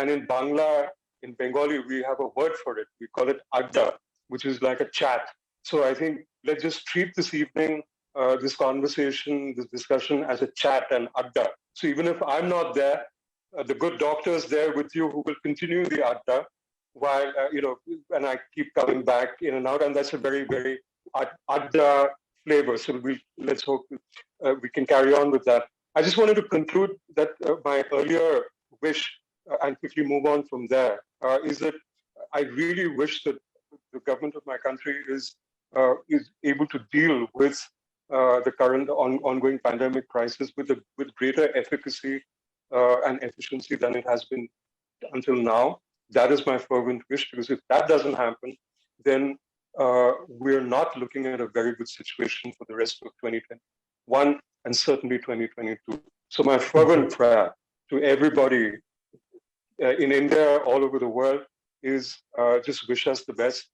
and in Bangla, in Bengali, we have a word for it. We call it adda, which is like a chat. So I think let's just treat this evening, this conversation, this discussion as a chat and adda. So even if I'm not there, the good doctor is there with you who will continue the adda while, and I keep coming back in and out. And that's a very, very adda flavor. So let's hope we can carry on with that. I just wanted to conclude that my earlier wish, and quickly move on from there, is that I really wish that the government of my country is able to deal with the current ongoing pandemic crisis with greater efficacy and efficiency than it has been until now. That is my fervent wish, because if that doesn't happen, then we're not looking at a very good situation for the rest of 2021 and certainly 2022. So my fervent prayer to everybody in India, all over the world, is just wish us the best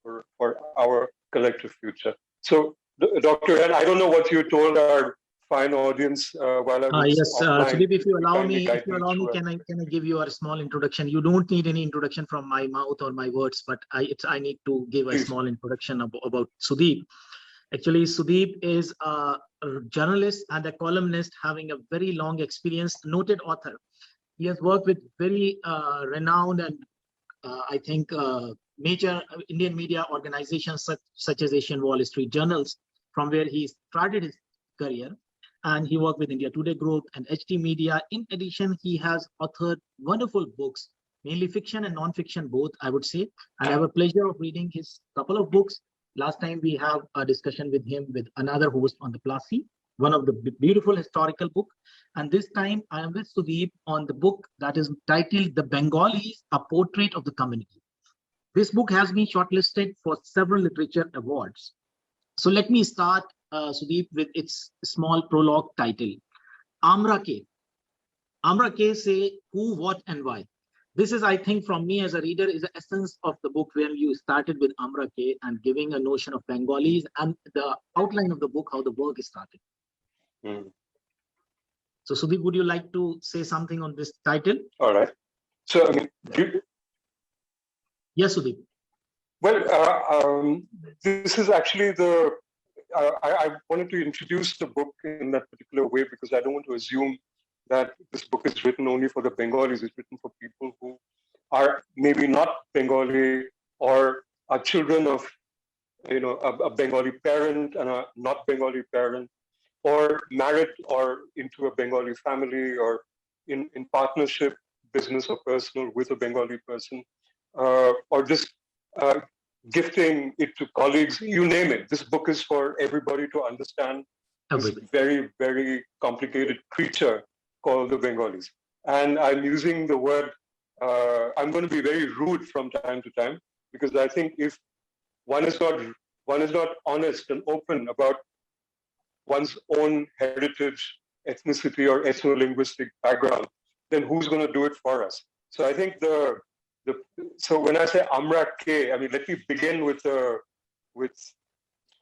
for our collective future. So, Dr. N, I don't know what you told our fine audience while I was yes, Sudeep, if you allow me, can I give you a small introduction? You don't need any introduction from my mouth or my words, but I need to give a small introduction about Sudeep. Actually, Sudeep is a journalist and a columnist having a very long experience, noted author. He has worked with very renowned and I think major Indian media organizations such as Asian Wall Street Journals, from where he started his career. And he worked with India Today Group and HT Media. In addition, he has authored wonderful books, mainly fiction and non-fiction both, I would say. And I have a pleasure of reading his couple of books. Last time we have a discussion with him with another host on the Plasi, one of the beautiful historical book. And this time I am with Sudeep on the book that is titled The Bengalis, A Portrait of the Community. This book has been shortlisted for several literature awards. So let me start, Sudeep, with its small prologue title. Amra Ke. Amra Ke say who, what, and why. This is, I think, from me as a reader, is the essence of the book, where you started with Amra Ke and giving a notion of Bengalis and the outline of the book, how the work is started. So, Sudeep, would you like to say something on this title? All right. So, I mean, yes, Sudeep. Well, this is actually I wanted to introduce the book in that particular way because I don't want to assume that this book is written only for the Bengalis. It's written for people who are maybe not Bengali or are children of, a Bengali parent and a not Bengali parent, or married or into a Bengali family, or in partnership, business or personal, with a Bengali person, or just gifting it to colleagues, you name it. This book is for everybody to understand this very, very complicated creature called the Bengalis. And I'm using the word, I'm going to be very rude from time to time, because I think if one is not honest and open about one's own heritage, ethnicity, or ethno-linguistic background, then who's going to do it for us? So I think so when I say Amra Ke, I mean, let me begin with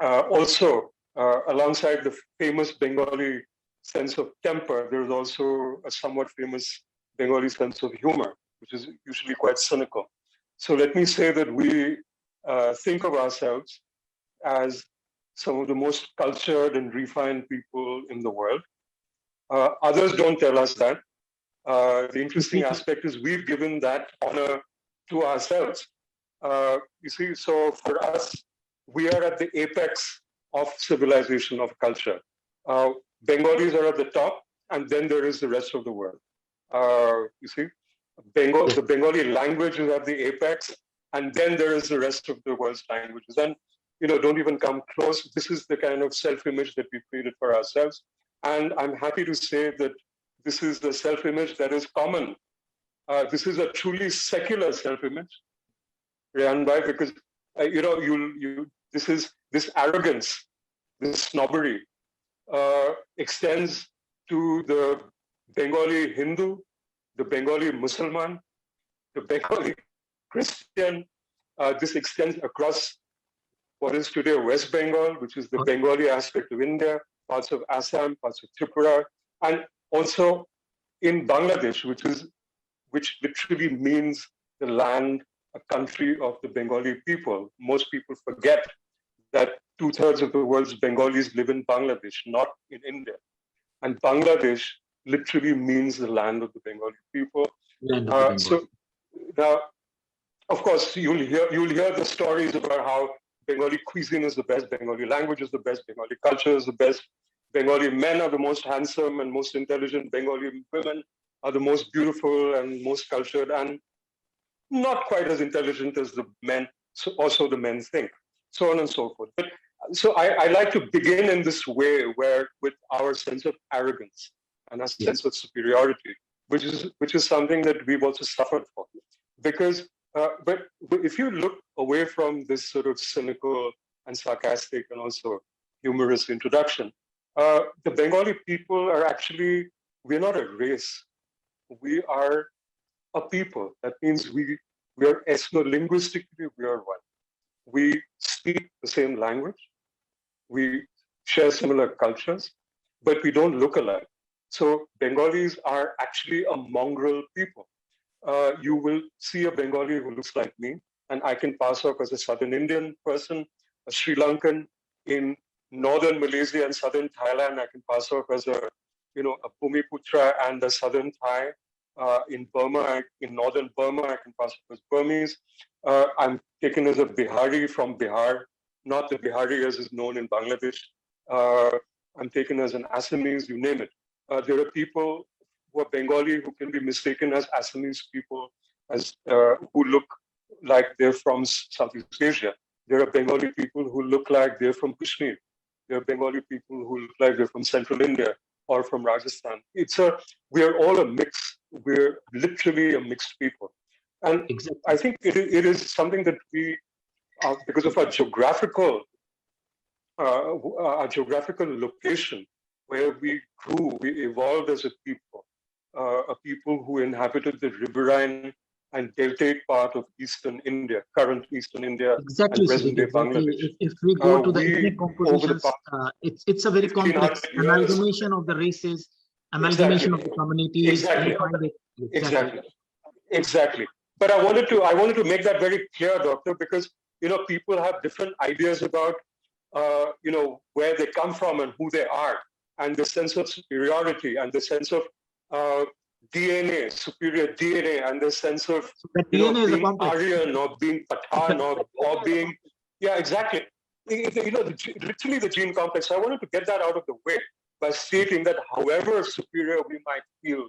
also alongside the famous Bengali sense of temper, there is also a somewhat famous Bengali sense of humor, which is usually quite cynical. So let me say that we think of ourselves as some of the most cultured and refined people in the world. Others don't tell us that. The interesting aspect is we've given that honor to ourselves. You see, so for us, we are at the apex of civilization, of culture. Bengalis are at the top, and then there is the rest of the world. You see, the Bengali language is at the apex, and then there is the rest of the world's languages. And, don't even come close. This is the kind of self-image that we've created for ourselves. And I'm happy to say that this is the self-image that is common. This is a truly secular self-image, Rianbhai, because this arrogance, this snobbery extends to the Bengali Hindu, the Bengali Muslim, the Bengali Christian. This extends across what is today West Bengal, which is the Bengali aspect of India, parts of Assam, parts of Tripura, and also in Bangladesh, which which literally means the land, a country of the Bengali people. Most people forget that 2/3 of the world's Bengalis live in Bangladesh, not in India. And Bangladesh literally means the land of the Bengali people. So now, of course, you'll hear the stories about how Bengali cuisine is the best, Bengali language is the best, Bengali culture is the best, Bengali men are the most handsome and most intelligent, Bengali women are the most beautiful and most cultured, and not quite as intelligent as the men, so also the men think, so on and so forth. But so I like to begin in this way, where with our sense of arrogance and our sense of superiority, which is something that we've also suffered for. Because, but if you look away from this sort of cynical and sarcastic and also humorous introduction, the Bengali people are actually, we're not a race. We are a people. That means we are ethno-linguistically, we are one. We speak the same language. We share similar cultures, but we don't look alike. So Bengalis are actually a mongrel people. You will see a Bengali who looks like me, and I can pass off as a Southern Indian person, a Sri Lankan in northern Malaysia and southern Thailand. I can pass off as a Bumiputra and a Southern Thai. In Burma, in northern Burma, I can pass off as Burmese. I'm taken as a Bihari from Bihar, not the Bihari as is known in Bangladesh. I'm taken as an Assamese, you name it. There are people who are Bengali who can be mistaken as Assamese people, as who look like they're from Southeast Asia. There are Bengali people who look like they're from Kashmir. There are Bengali people who look like they're from Central India or from Rajasthan. We are all a mix. We're literally a mixed people. And I think it is something that we, because of our geographical location, where we grew, we evolved as a people who inhabited the riverine and deltaic part of Eastern India, current Eastern India, and present-day Bangladesh. If we go to the ethnic compositions, it's a very complex amalgamation of the races, amalgamation of the communities. Exactly. But I wanted to make that very clear, Doctor, because people have different ideas about where they come from and who they are, and the sense of superiority and the sense of DNA, superior DNA, and the sense of being Aryan or being Pathan or being exactly. Literally the gene complex. I wanted to get that out of the way by stating that however superior we might feel,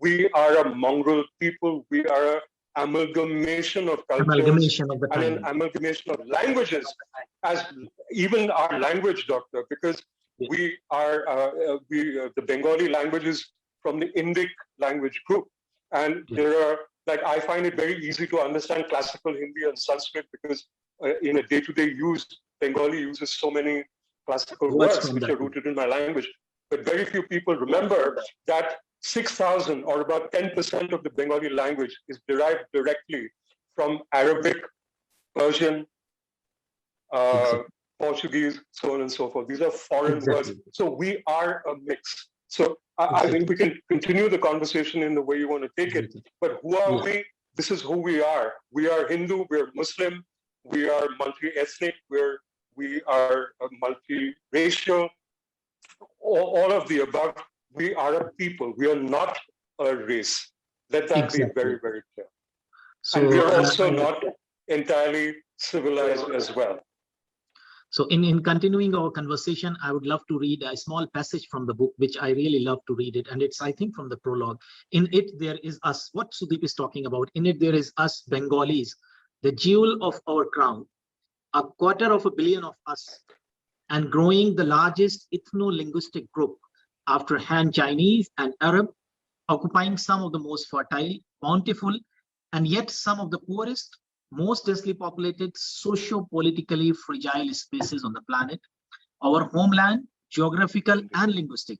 we are a mongrel people. We are an amalgamation of cultures and an amalgamation of languages, as even our language, Doctor, because we are the Bengali languages from the Indic language group, and there are I find it very easy to understand classical Hindi and Sanskrit because in a day-to-day use, Bengali uses so many classical words which are rooted in my language. But very few people remember that 6,000 or about 10% of the Bengali language is derived directly from Arabic, Persian, Portuguese, so on and so forth. These are foreign words. So we are a mix. So I think we can continue the conversation in the way you want to take it. But who are we? This is who we are. We are Hindu, we are Muslim, we are multi-ethnic, we are multi-racial, all of the above. We are a people. We are not a race. Let that be very, very clear. So, and we are also not entirely civilized as well. So in continuing our conversation, I would love to read a small passage from the book, which I really love to read it. And it's, I think, from the prologue. In it, there is us, what Sudeep is talking about. In it, there is us Bengalis, the jewel of our crown, 250 million of us, and growing the largest ethno-linguistic group after Han Chinese and Arab, occupying some of the most fertile, bountiful, and yet some of the poorest, most densely populated, socio-politically fragile spaces on the planet. Our homeland, geographical and linguistic.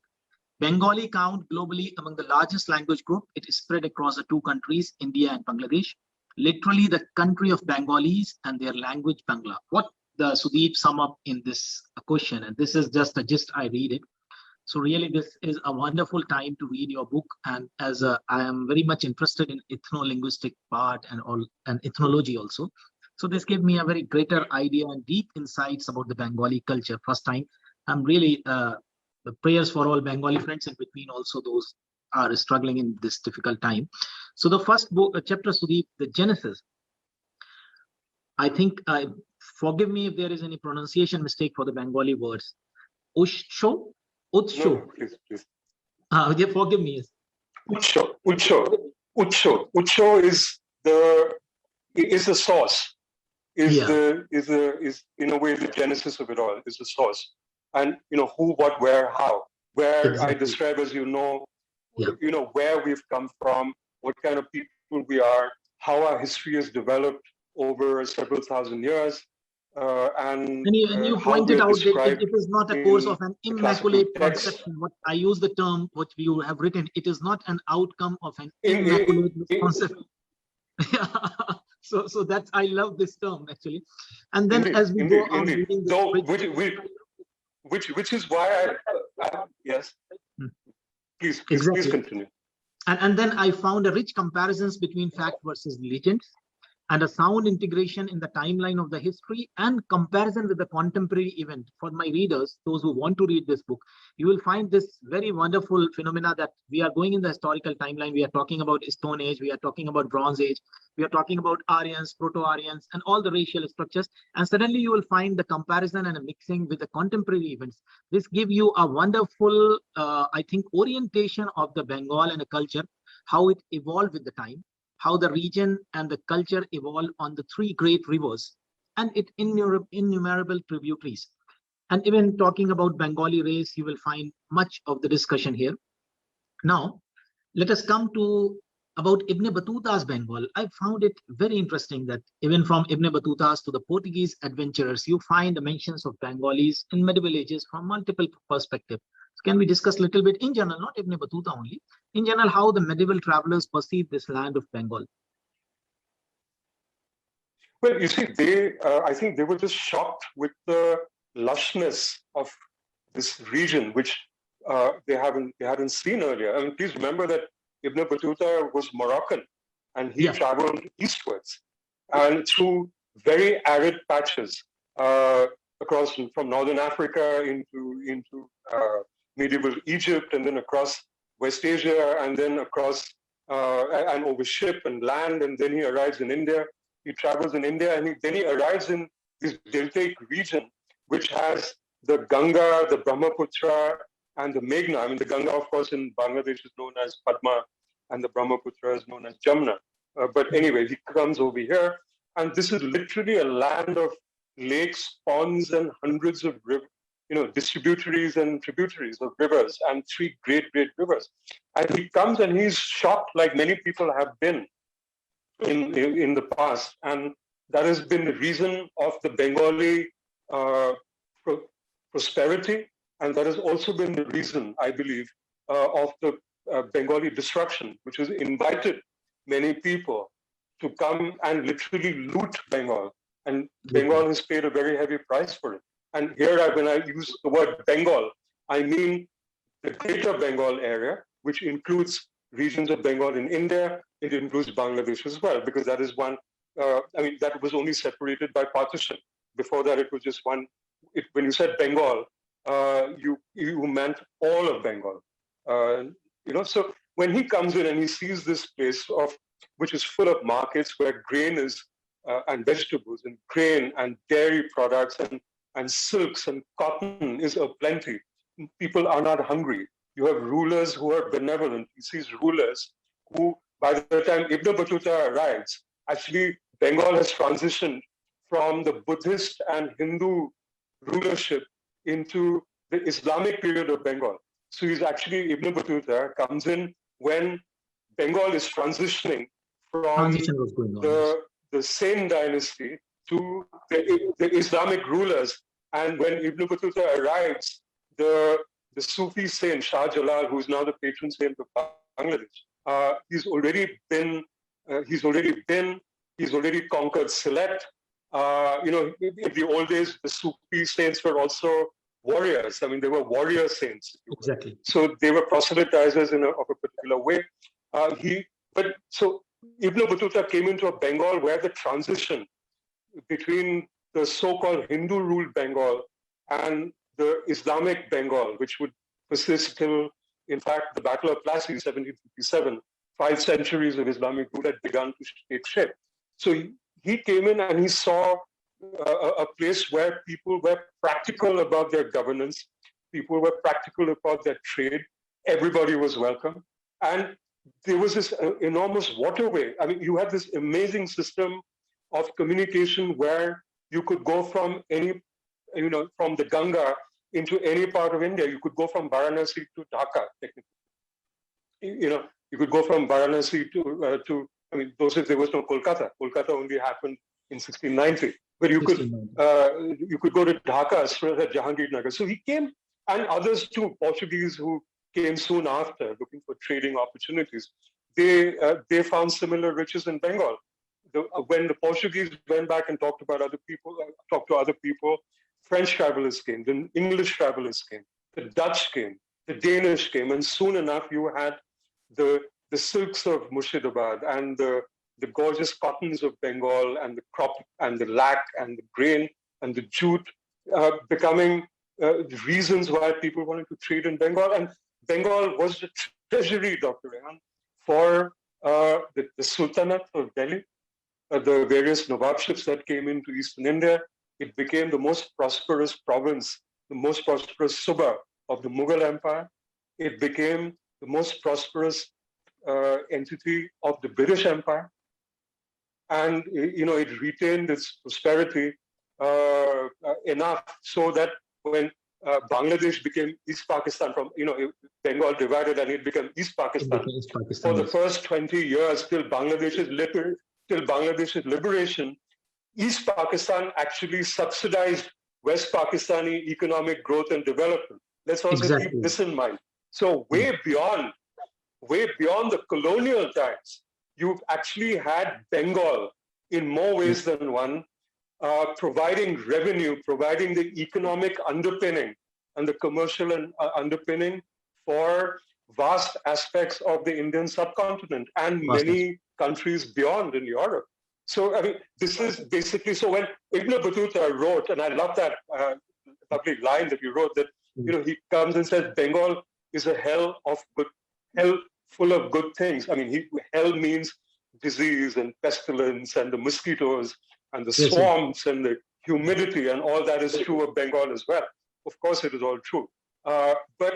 Bengali count globally among the largest language group. It is spread across the two countries, India and Bangladesh. Literally the country of Bengalis and their language Bangla. What the Sudeep sum up in this question, and this is just a gist, I read it. So really, this is a wonderful time to read your book. And as I am very much interested in ethno-linguistic part and ethnology also. So this gave me a very greater idea and deep insights about the Bengali culture. First time, I'm really the prayers for all Bengali friends in between, also those are struggling in this difficult time. So the first book, chapter, Sudeep, the Genesis. I think, forgive me if there is any pronunciation mistake for the Bengali words. Utsho? Utsho. No, please. Yeah, forgive me. Utsho. Utsho is the source. Is in a way the genesis of it all, is the source. And who, what, where, how. Where exactly. I describe, as where we've come from, what kind of people we are, how our history has developed over several thousand years. And you pointed out that it is not a course of an immaculate conception. What I use the term, what you have written, it is not an outcome of an immaculate conception. So that's, I love this term actually. And then as we go on reading this, which is why I yes. Please continue. And then I found a rich comparisons between fact versus legends, and a sound integration in the timeline of the history and comparison with the contemporary event. For my readers, those who want to read this book, you will find this very wonderful phenomena that we are going in the historical timeline. We are talking about Stone Age, we are talking about Bronze Age, we are talking about Aryans, Proto-Aryans, and all the racial structures. And suddenly you will find the comparison and a mixing with the contemporary events. This gives you a wonderful, I think, orientation of the Bengal and the culture, how it evolved with the time, how the region and the culture evolved on the three great rivers and its innumerable tributaries. And even talking about Bengali race, you will find much of the discussion here. Now, let us come to about Ibn Battuta's Bengal. I found it very interesting that even from Ibn Battuta's to the Portuguese adventurers, you find the mentions of Bengalis in medieval ages from multiple perspectives. Can we discuss a little bit in general, not Ibn Battuta only, in general, how the medieval travelers perceived this land of Bengal? Well, you see, I think they were just shocked with the lushness of this region, which they hadn't seen earlier. I mean, please remember that Ibn Battuta was Moroccan, and he traveled eastwards and through very arid patches across from northern Africa into medieval Egypt, and then across West Asia, and then across and over ship and land, and then he arrives in India. He travels in India, and then he arrives in this deltaic region, which has the Ganga, the Brahmaputra, and the Meghna. I mean, the Ganga, of course, in Bangladesh is known as Padma, and the Brahmaputra is known as Jamna. But anyway, he comes over here, and this is literally a land of lakes, ponds, and hundreds of distributaries and tributaries of rivers, and three great rivers. And he comes and he's shocked, like many people have been in the past. And that has been the reason of the Bengali prosperity. And that has also been the reason, I believe, of the Bengali disruption, which has invited many people to come and literally loot Bengal. And Bengal has paid a very heavy price for it. And here, when I use the word Bengal, I mean the greater Bengal area, which includes regions of Bengal in India. It includes Bangladesh as well, because that is one, that was only separated by partition. Before that, it was just one. When you said Bengal, you meant all of Bengal. So when he comes in and he sees this place which is full of markets where grain is, and vegetables and grain and dairy products and silks and cotton is aplenty. People are not hungry. You have rulers who are benevolent. He sees rulers who, by the time Ibn Battuta arrives, actually Bengal has transitioned from the Buddhist and Hindu rulership into the Islamic period of Bengal. So he's actually, Ibn Battuta comes in when Bengal is transitioning from the Sen dynasty to the Islamic rulers. And when Ibn Battuta arrives, the Sufi saint Shah Jalal, who is now the patron saint of Bangladesh, he's already conquered Sylhet. In the old days, the Sufi saints were also warriors. I mean, they were warrior saints. Exactly. So they were proselytizers of a particular way. So Ibn Battuta came into a Bengal where the transition between the so-called Hindu-ruled Bengal and the Islamic Bengal, which would persist till, in fact, the Battle of Plassey, 1757, 5 centuries of Islamic rule had begun to take shape. So he came in and he saw a place where people were practical about their governance, people were practical about their trade, everybody was welcome. And there was this enormous waterway. I mean, you had this amazing system of communication where you could go from from the Ganga into any part of India. You could go from Varanasi to Dhaka, technically. You could go from Varanasi to those days there was no Kolkata. Kolkata only happened in 1690. But you could go to Dhaka as far as Jahangir. So he came, and others too, Portuguese who came soon after, looking for trading opportunities. They found similar riches in Bengal. When the Portuguese went back and talked to other people, French travelers came, the English travelers came, the Dutch came, the Danish came, and soon enough you had the silks of Murshidabad and the gorgeous cottons of Bengal and the crop and the lac and the grain and the jute becoming reasons why people wanted to trade in Bengal. And Bengal was the treasury, Dr. Rehan, for the Sultanate of Delhi, the various Nawabships that came into Eastern India. It became the most prosperous province, the most prosperous Suba of the Mughal Empire. It became the most prosperous entity of the British Empire. And it retained its prosperity enough so that when Bangladesh became East Pakistan, from Bengal divided and it became East Pakistan. For the first 20 years till Bangladesh's liberation, East Pakistan actually subsidized West Pakistani economic growth and development. Let's also keep this in mind. So way beyond the colonial times, you've actually had Bengal in more ways than one, providing revenue, providing the economic underpinning and the commercial underpinning for vast aspects of the Indian subcontinent and many countries beyond in Europe. So, this is basically, so when Ibn Battuta wrote, and I love that lovely line that you wrote, that, he comes and says, Bengal is a hell full of good things. Hell means disease and pestilence and the mosquitoes and the swamps and the humidity, and all that is true of Bengal as well. Of course, it is all true. But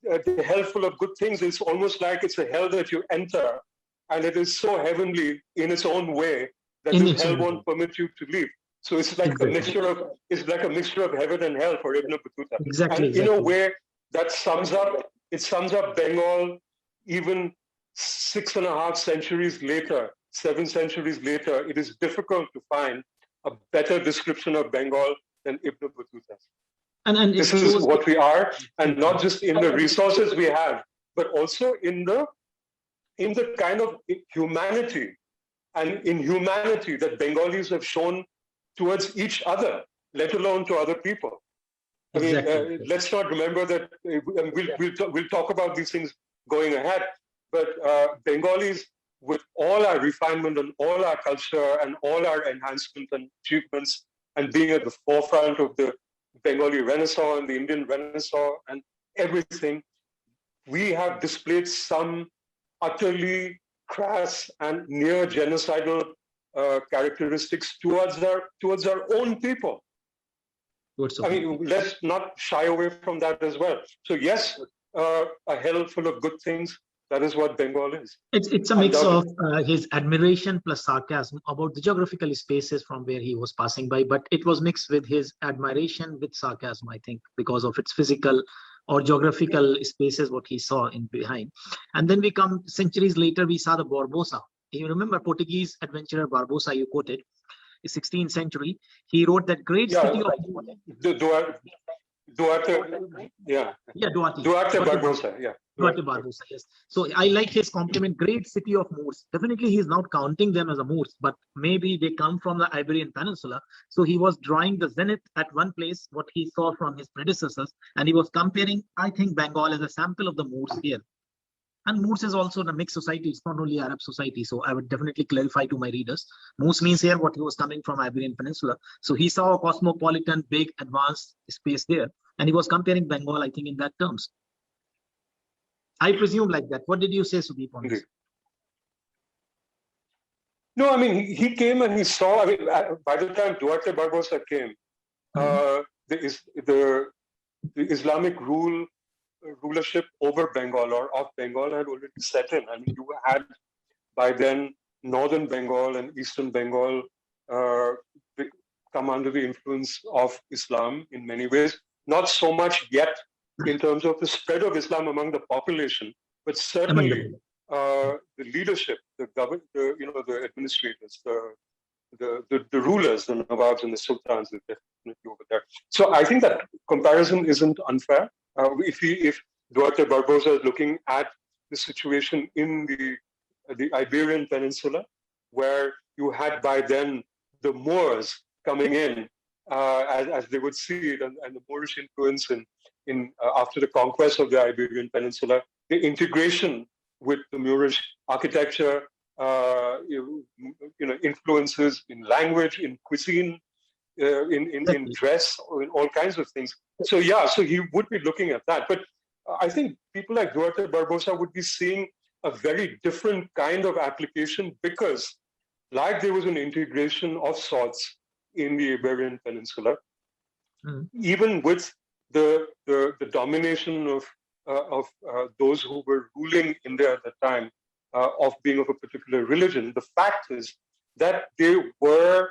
the hell full of good things is almost like it's a hell that you enter, and it is so heavenly in its own way that this hell won't permit you to leave. So it's like a mixture of heaven and hell for Ibn Battuta. And in a way that sums up Bengal even 6.5 centuries later, 7 centuries later. It is difficult to find a better description of Bengal than Ibn Battuta's. And this is what we are, and not just in the resources we have, but also in the kind of humanity and inhumanity that Bengalis have shown towards each other, let alone to other people. Let's not remember that we'll talk about these things going ahead, but Bengalis, with all our refinement and all our culture and all our enhancements and achievements, and being at the forefront of the Bengali Renaissance and the Indian Renaissance and everything, we have displayed some utterly crass and near genocidal characteristics towards our own people. Let's not shy away from that as well. So yes, a hell full of good things. That is what Bengal is. It's a mix of his admiration plus sarcasm about the geographical spaces from where he was passing by, but it was mixed with his admiration with sarcasm, I think, because of its physical or geographical spaces, what he saw in behind. And then we come centuries later, we saw the Barbosa. You remember Portuguese adventurer Barbosa, you quoted, the 16th century. He wrote that great city of Duarte Barbosa, yeah. Duarte Barbosa, yes. So I like his compliment, great city of Moors. Definitely he's not counting them as a Moors, but maybe they come from the Iberian Peninsula. So he was drawing the zenith at one place, what he saw from his predecessors, and he was comparing, I think, Bengal as a sample of the Moors here. And Moors is also a mixed society. It's not only Arab society. So I would definitely clarify to my readers. Moors means here what he was coming from Iberian Peninsula. So he saw a cosmopolitan, big, advanced space there. And he was comparing Bengal, I think, in that terms. I presume like that. What did you say, Sudeep, on this? No, I mean, he came and he saw, I mean, by the time Duarte Barbosa came, the Islamic rulership over Bengal or of Bengal had already set in. I mean, you had by then northern Bengal and eastern Bengal come under the influence of Islam in many ways. Not so much yet in terms of the spread of Islam among the population, but certainly the leadership, the government, the administrators, the rulers, the Nawabs and the Sultans are definitely over there. So I think that comparison isn't unfair. If Duarte Barbosa is looking at the situation in the Iberian Peninsula, where you had by then the Moors coming in, as they would see it, and the Moorish influence in after the conquest of the Iberian Peninsula, the integration with the Moorish architecture, influences in language, in cuisine, in dress, in all kinds of things. So he would be looking at that. But I think people like Duarte Barbosa would be seeing a very different kind of application because, like there was an integration of sorts in the Iberian Peninsula, even with the domination of those who were ruling India at the time of being of a particular religion, the fact is that they were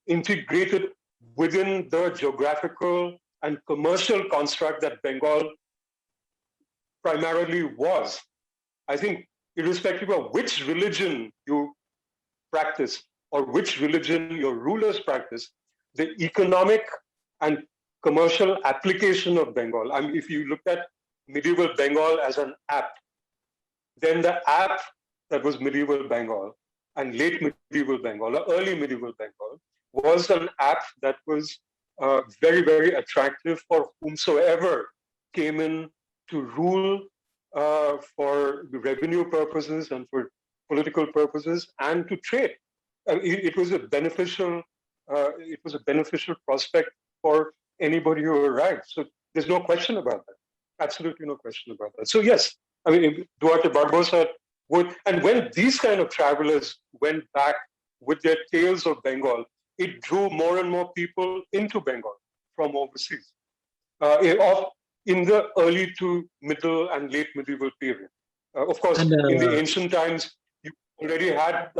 integrated within the geographical and commercial construct that Bengal primarily was. I think irrespective of which religion you practice or which religion your rulers practice, the economic and commercial application of Bengal. I mean, if you look at medieval Bengal as an app, then the app that was medieval Bengal and late medieval Bengal or early medieval Bengal was an app that was very, very attractive for whomsoever came in to rule for revenue purposes and for political purposes and to trade. It was a beneficial prospect for anybody who arrived. So there's no question about that. Absolutely no question about that. So yes, I mean, Duarte Barbosa would, and when these kind of travelers went back with their tales of Bengal, it drew more and more people into Bengal from overseas in the early to middle and late medieval period. Of course, in the ancient times, you already had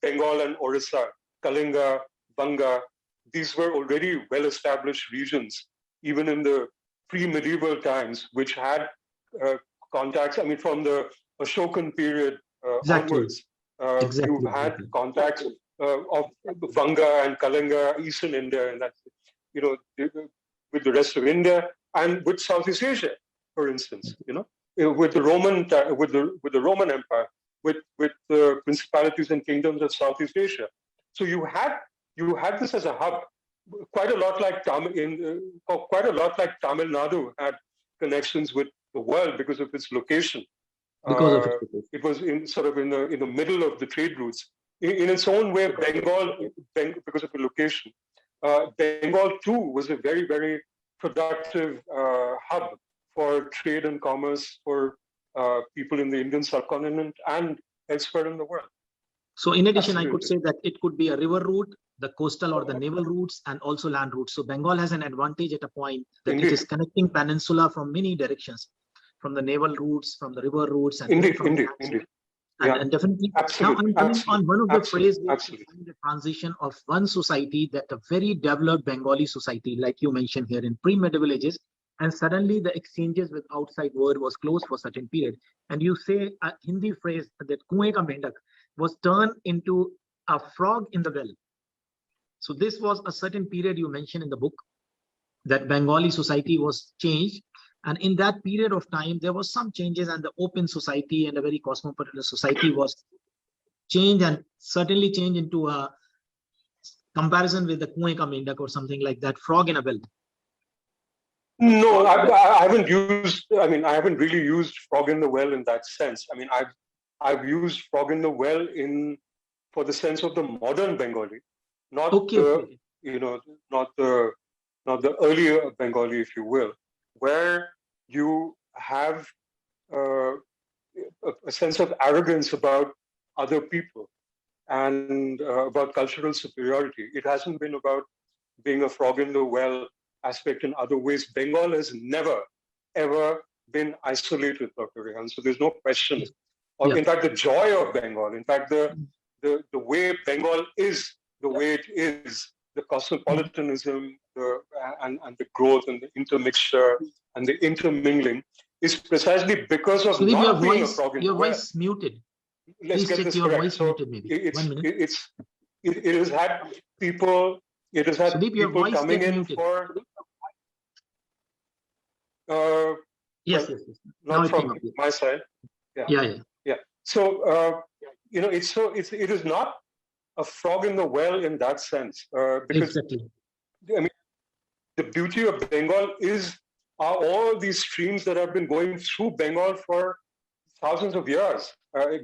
Bengal and Orissa, Kalinga, Banga. These were already well-established regions, even in the pre-medieval times, which had contacts. I mean, from the Ashokan period onwards, you've had contacts of Banga and Kalinga, Eastern India, and that's with the rest of India and with Southeast Asia, for instance. With the Roman Empire, with the principalities and kingdoms of Southeast Asia. So you had this as a hub, quite a lot like Tamil Nadu had connections with the world because of its location. It was in the middle of the trade routes. In its own way, Bengal, because of the location, Bengal too was a very, very productive hub for trade and commerce for people in the Indian subcontinent and elsewhere in the world. So in addition, I could say that it could be a river route, the coastal or the naval routes, and also land routes. So Bengal has an advantage at a point that it is connecting peninsula from many directions, from the naval routes, from the river routes, and indeed. And definitely, now I'm coming on one of the phrases the transition of one society, that a very developed Bengali society, like you mentioned here in pre-medieval ages, and suddenly the exchanges with outside world was closed for a certain period. And you say a Hindi phrase that "Kuein ka mendak" was turned into a frog in the well. So this was a certain period you mentioned in the book that Bengali society was changed, And in that period of time, there was some changes, and the open society and a very cosmopolitan society was changed, and certainly changed into a comparison with the Kuएं का मेंढक or something like that, frog in a well. No, I haven't used. I mean, I haven't really used frog in the well in that sense. I mean, I've used frog in the well for the sense of the modern Bengali, not not the earlier Bengali, if you will, where you have a sense of arrogance about other people and about cultural superiority. It hasn't been about being a frog in the well aspect in other ways. Bengal has never, ever been isolated, Dr. Rehan. So there's no question. Or in fact, the joy of Bengal, in fact, the way Bengal is the way it is, the cosmopolitanism, and the growth and the intermixture and the intermingling is precisely because of Sudeep, not being a frog in the well. Your voice muted. Let's Please get check this your correct. voice muted, maybe. It has had people. It has had Sudeep, your people voice coming in muted. for. Yes. Not from my side. Yeah. So it is not a frog in the well in that sense, because I mean, the beauty of Bengal are all these streams that have been going through Bengal for thousands of years.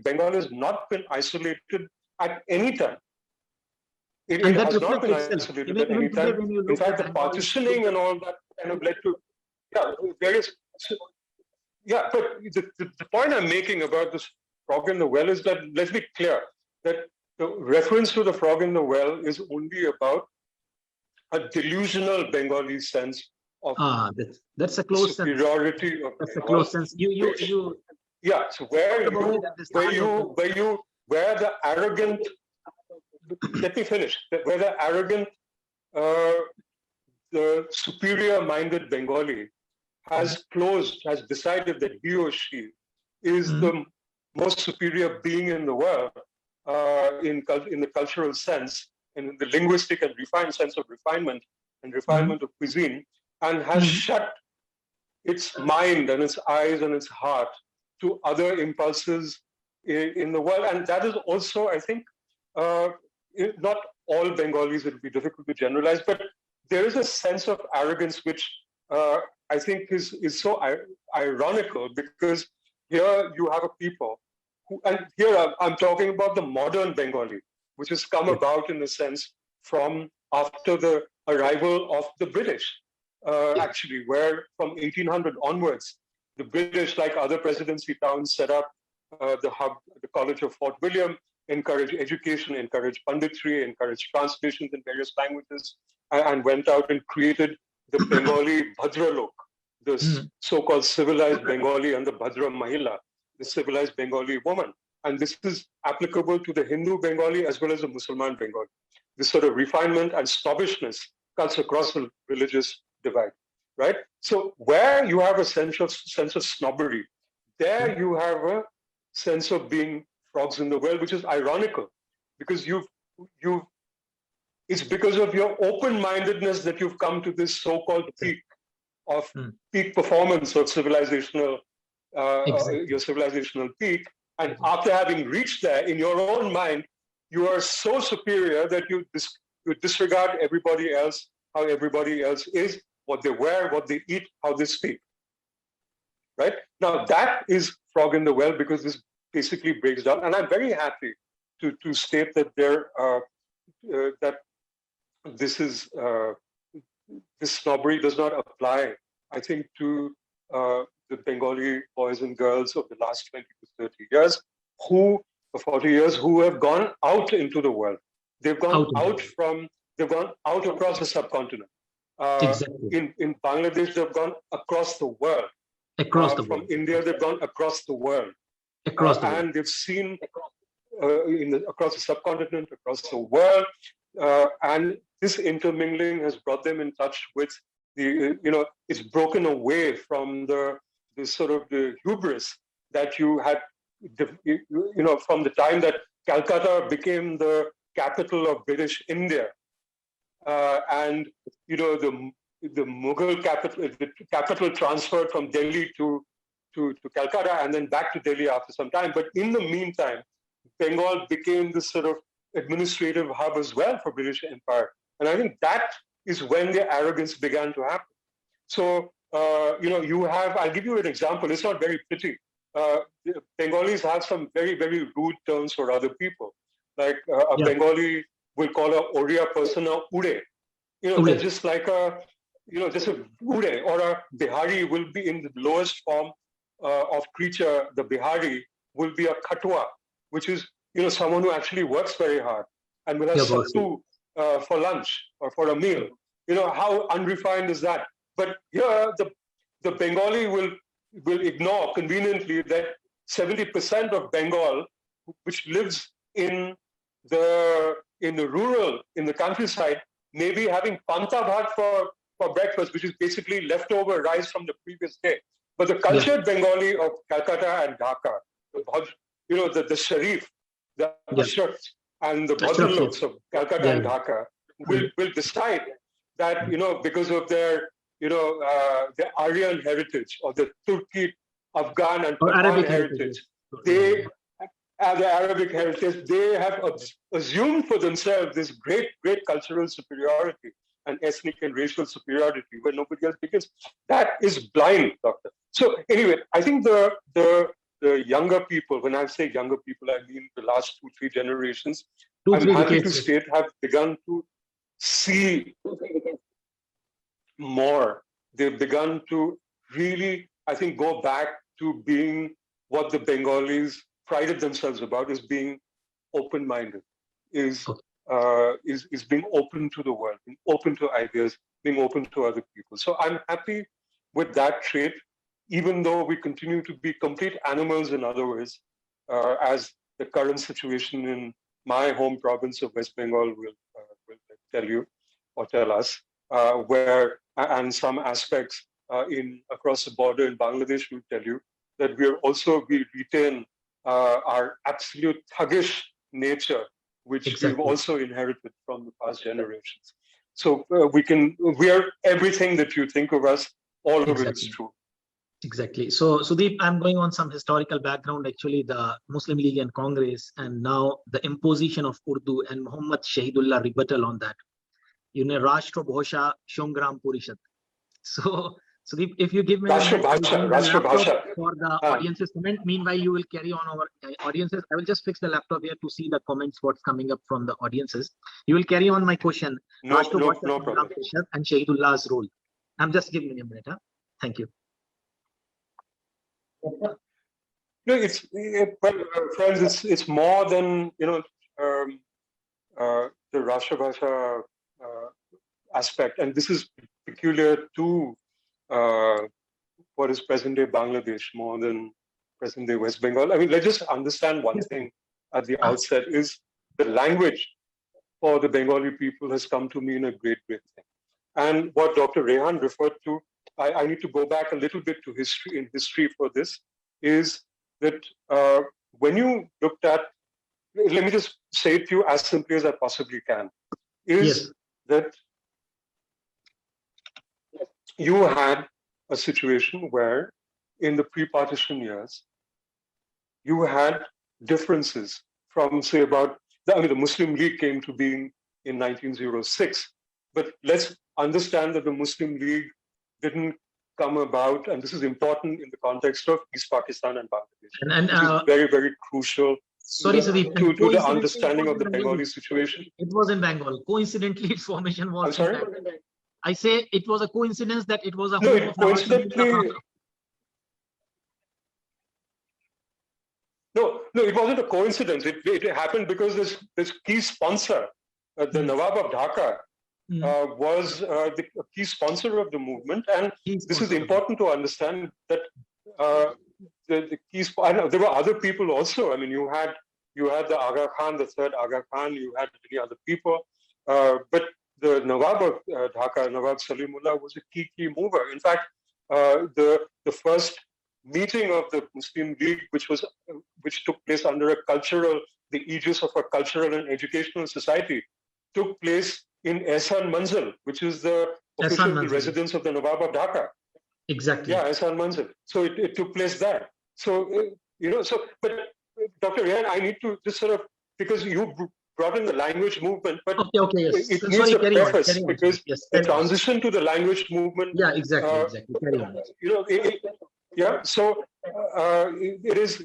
Bengal has not been isolated at any time. It has not been isolated at any time. In fact, the partitioning and all that kind of led to various. But the point I'm making about this frog in the well is that, let's be clear, that the reference to the frog in the well is only about a delusional Bengali sense of that's a close superiority sense. That's a close sense. So where the arrogant. Let me finish. Where the arrogant, the superior-minded Bengali has decided that he or she is the most superior being in the world, in the cultural sense, and in the linguistic and refined sense of refinement of cuisine, and has shut its mind and its eyes and its heart to other impulses in the world. And that is also, I think, not all Bengalis, it would be difficult to generalize, but there is a sense of arrogance which I think is so ironical, because here you have a people who, and here I'm talking about the modern Bengali, which has come about in a sense from after the arrival of the British, actually, where from 1800 onwards, the British, like other presidency towns, set up the College of Fort William, encouraged education, encouraged punditry, encouraged translations in various languages, and went out and created the Bengali Bhadralok, the so-called civilized Bengali, and the Bhadra Mahila, the civilized Bengali woman. And this is applicable to the Hindu Bengali as well as the Muslim Bengali. This sort of refinement and snobbishness cuts across the religious divide, right? So where you have a sense of snobbery, there you have a sense of being frogs in the well, which is ironical, because it's because of your open-mindedness that you've come to this so-called peak performance of civilizational, your civilizational peak. And after having reached there, in your own mind, you are so superior that you disregard everybody else, how everybody else is, what they wear, what they eat, how they speak. Right? Now that is frog in the well, because this basically breaks down. And I'm very happy to state that that this snobbery does not apply, I think, to the Bengali boys and girls of the last 20 to 30 years, or 40 years, who have gone out into the world. They've gone they've gone out across the subcontinent. In Bangladesh, they've gone across the world. From India, they've gone across the world. And they've seen across the subcontinent, across the world, and this intermingling has brought them in touch with it's broken away from the sort of the hubris that you had, from the time that Calcutta became the capital of British India, and the Mughal capital, the capital transferred from Delhi to Calcutta and then back to Delhi after some time. But in the meantime, Bengal became this sort of administrative hub as well for British Empire. And I think that is when the arrogance began to happen. So, you have, I'll give you an example. It's not very pretty. Bengalis have some very, very rude terms for other people. Like a Bengali will call a Oriya person a Ude. They're just like just a Ude, or a Bihari will be in the lowest form of creature. The Bihari will be a Khatua, which is, someone who actually works very hard and will have sattu for lunch or for a meal. How unrefined is that? But here, the Bengali will ignore conveniently that 70% of Bengal, which lives in the countryside, may be having panta bhat for breakfast, which is basically leftover rice from the previous day. But the cultured Bengali of Calcutta and Dhaka, the Sharif, the Ashrafs, and the Bhadraloks of Calcutta and Dhaka will decide that, because of their the Aryan heritage or the Turki, Afghan and Pathan heritage, the Arabic heritage, they have assumed for themselves this great, great cultural superiority and ethnic and racial superiority where nobody else begins. That is blind, Doctor. So anyway, I think the younger people, when I say younger people, I mean the last 2-3 generations, I'm happy to state, have begun to see more. They've begun to really, I think, go back to being what the Bengalis prided themselves about, is being open-minded, is being open to the world, being open to ideas, being open to other people. So I'm happy with that trait, even though we continue to be complete animals in other ways, as the current situation in my home province of West Bengal will tell you or tell us, where, and some aspects across the border in Bangladesh will tell you that we retain our absolute thuggish nature, which we've also inherited from the past generations. So we are everything that you think of us, all of it is true. Exactly. So Sudeep, I'm going on some historical background, actually the Muslim League and Congress, and now the imposition of Urdu and Muhammad Shahidullah rebuttal on that. Rashtra Bhosha Shongram Purishad. So Sudeep, if you give me Rashtra Bhasha for the audience's comment, meanwhile you will carry on our audiences. I will just fix the laptop here to see the comments, what's coming up from the audiences. You will carry on my question. No problem. And Shahidullah's role. I'm just giving you a minute. Thank you. No, friends, it's more than the Rashtra Bhasha aspect, and this is peculiar to what is present-day Bangladesh more than present-day West Bengal. I mean, let's just understand one thing at the outset, is the language for the Bengali people has come to mean a great, great thing. And what Dr. Rehan referred to, I need to go back a little bit to history for this, is that when you looked at, let me just say it to you as simply as I possibly can, is that you had a situation where in the pre-partition years, you had differences from, say, the Muslim League came to being in 1906. But let's understand that the Muslim League didn't come about, and this is important in the context of East Pakistan and Bangladesh. And this is very, very crucial to the understanding of the Bengali situation. It was in Bengal. Coincidentally, its formation was. I'm sorry? I say it was a coincidence that it was a no, coincidentally. No, it wasn't a coincidence. It happened because this key sponsor, the Nawab of Dhaka, was the key sponsor of the movement. And this is important to understand that the key sponsor, there were other people also. I mean, you had the Aga Khan, the third Aga Khan, you had many other people. But the Nawab of Dhaka, Nawab Salimullah, was a key mover. In fact, the first meeting of the Muslim League, which took place under the aegis of a cultural and educational society, took place in Ehsan Manzil, which is the official residence of the Nawab of Dhaka. Exactly. Yeah, Ehsan Manzil. So it took place there. So, but Dr. Rehan, I need to just sort of, because you brought in the language movement, but yes. it needs a preface, because the transition to the language movement. Yeah, exactly. Carry on. So it is.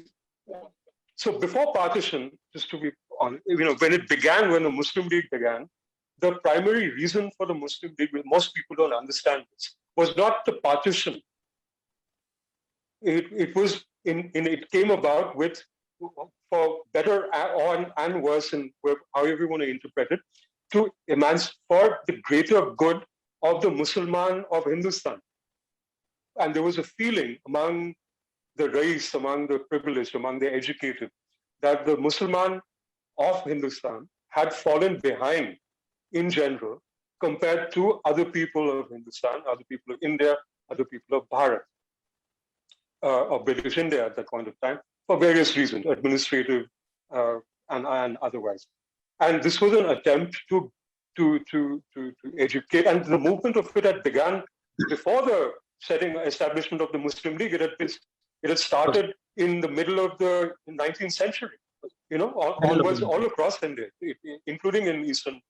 So before partition, just to be on, when it began, when the Muslim League began, the primary reason for the Muslim League, most people don't understand this, was not the partition. It was it came about with, for better and worse, and however you want to interpret it, to for the greater good of the Musliman of Hindustan. And there was a feeling among the race, among the privileged, among the educated, that the Musliman of Hindustan had fallen behind in general compared to other people of Hindustan, other people of India, other people of Bharat, or British India at that point of time, for various reasons, administrative and otherwise. And this was an attempt to educate, and the movement of it had begun before the establishment of the Muslim League. It had started in the middle of the 19th century, onwards all across India, including in Eastern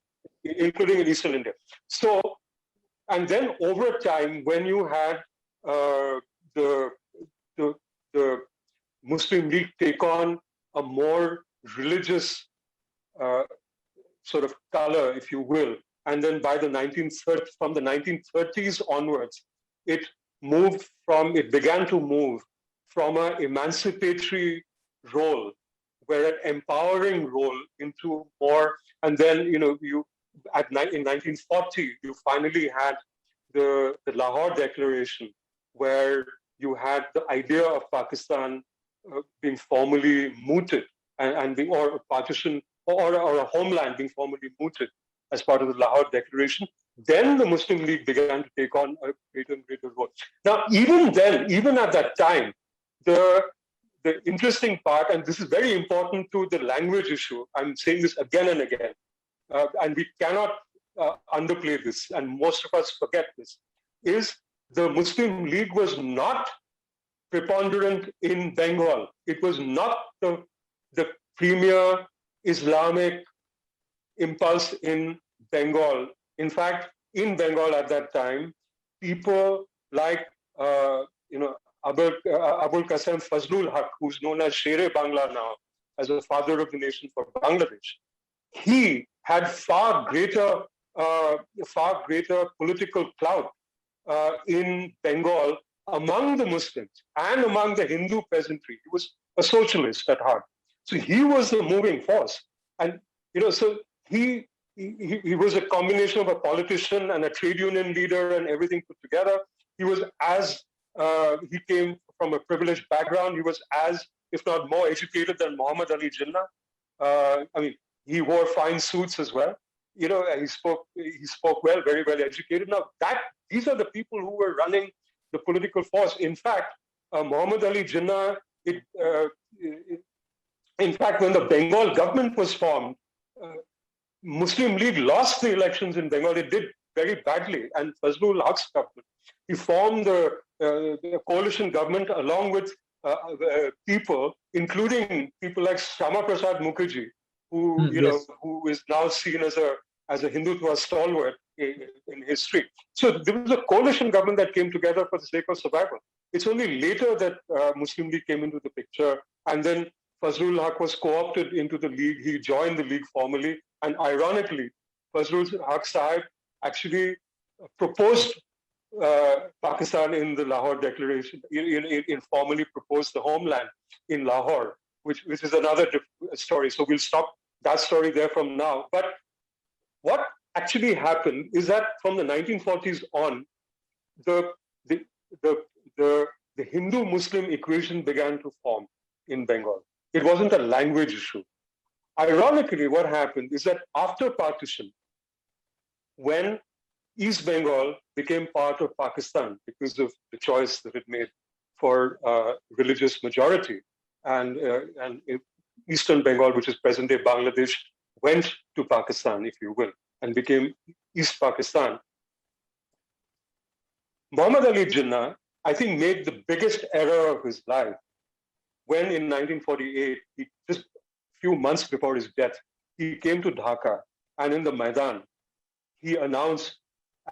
India. So, and then over time, when you had the Muslim League take on a more religious sort of color, if you will, and then by from the 1930s onwards, it began to move from an emancipatory role, where an empowering role, into more, and then in 1940 you finally had the Lahore Declaration, where you had the idea of Pakistan being formally mooted, or a partition or a homeland being formally mooted as part of the Lahore Declaration. Then the Muslim League began to take on a greater and greater role. Now, even then, even at that time, the interesting part, and this is very important to the language issue, I'm saying this again and again, and we cannot underplay this, and most of us forget this, is the Muslim League was not preponderant in Bengal. It was not the premier Islamic impulse in Bengal. In fact, in Bengal at that time, people like Abul Qasim Fazlul Haq, who's known as Shere Bangla now, as the father of the nation for Bangladesh, he had far greater political clout in Bengal among the Muslims and among the Hindu peasantry. He was a socialist at heart. So he was the moving force. And, so he was a combination of a politician and a trade union leader and everything put together. He was he came from a privileged background. He was if not more educated than Muhammad Ali Jinnah. He wore fine suits as well. He spoke well, very well educated. Now these are the people who were running the political force. In fact, Muhammad Ali Jinnah, in fact, when the Bengal government was formed, Muslim League lost the elections in Bengal. It did very badly. And Fazlul Haq's government, he formed the coalition government along with people, including people like Shama Prasad Mukherjee, who who is now seen as a Hindutva stalwart in history. So there was a coalition government that came together for the sake of survival. It's only later that Muslim League came into the picture, and then Fazlul Haq was co-opted into the League. He joined the League formally, and ironically, Fazlul Haq Sahib actually proposed Pakistan in the Lahore Declaration, informally proposed the homeland in Lahore, which is another story. So we'll stop that story there from now. But what actually happened is that from the 1940s on, the Hindu-Muslim equation began to form in Bengal. It wasn't a language issue. Ironically, what happened is that after partition, when East Bengal became part of Pakistan because of the choice that it made for religious majority, and Eastern Bengal, which is present-day Bangladesh, went to Pakistan, if you will, and became East Pakistan. Muhammad Ali Jinnah, I think, made the biggest error of his life when in 1948, just a few months before his death, he came to Dhaka, and in the Maidan, he announced,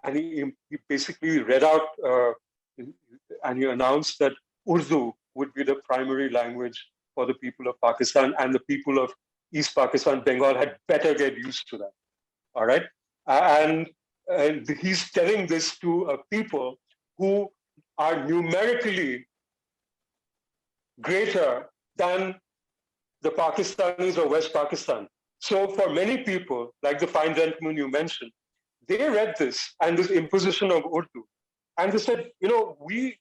and he basically read out, and he announced that Urdu would be the primary language for the people of Pakistan, and the people of East Pakistan, Bengal, had better get used to that. All right? And he's telling this to a people who are numerically greater than the Pakistanis or West Pakistan. So for many people, like the fine gentleman you mentioned, they read this and this imposition of Urdu, and they said, we